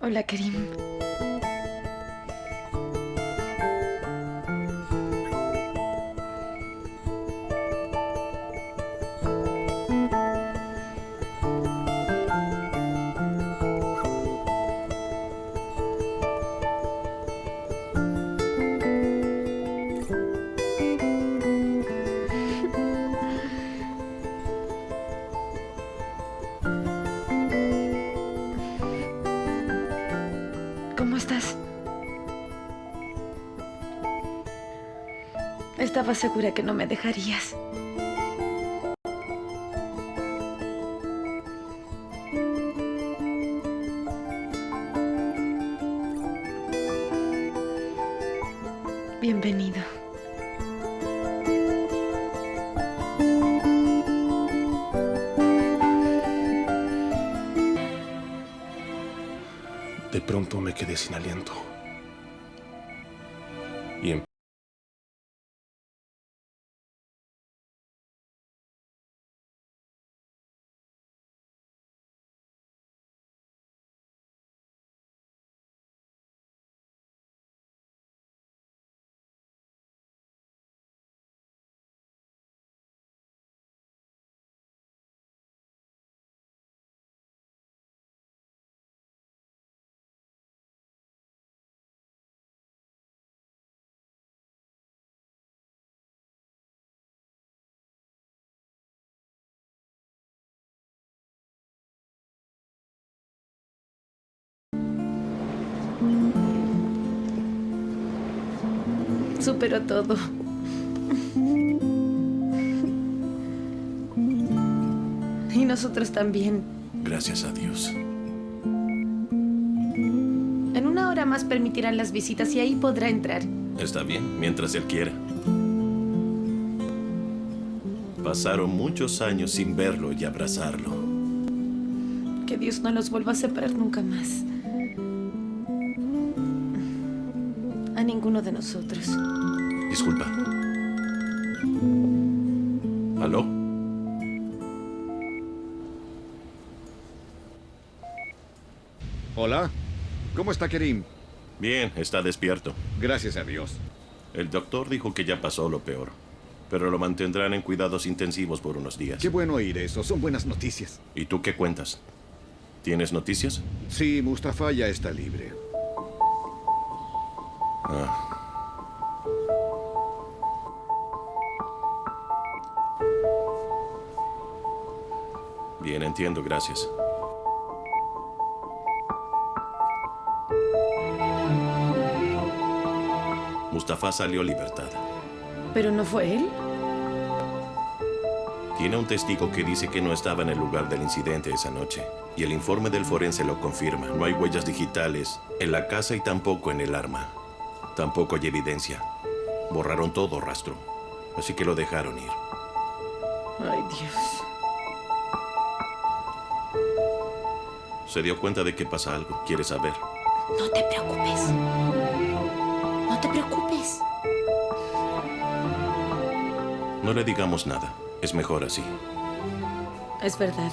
Hola, Karim. ¿Cómo estás? Estaba segura que no me dejarías. Bienvenido. De pronto me quedé sin aliento. Y Superó todo. Y nosotros también. gracias a Dios. En una hora más permitirán las visitas y ahí podrá entrar. Está bien, mientras él quiera. Pasaron muchos años sin verlo y abrazarlo. Que Dios no los vuelva a separar nunca más. A ninguno de nosotros. Disculpa. ¿Aló? Hola. ¿Cómo está Kerim? Bien, está despierto. Gracias a Dios. El doctor dijo que ya pasó lo peor, pero lo mantendrán en cuidados intensivos por unos días. Qué bueno oír eso. Son buenas noticias. ¿Y tú qué cuentas? ¿Tienes noticias? Sí, Mustafa ya está libre. Bien, entiendo, gracias. Mustafa salió libertad. ¿Pero no fue él? Tiene un testigo que dice que no estaba en el lugar del incidente esa noche. Y el informe del forense lo confirma. No hay huellas digitales en la casa y tampoco en el arma. Tampoco hay evidencia. Borraron todo rastro. Así que lo dejaron ir. Ay, Dios. Se dio cuenta de que pasa algo. ¿Quiere saber? No te preocupes. No te preocupes. No le digamos nada. Es mejor así. Es verdad.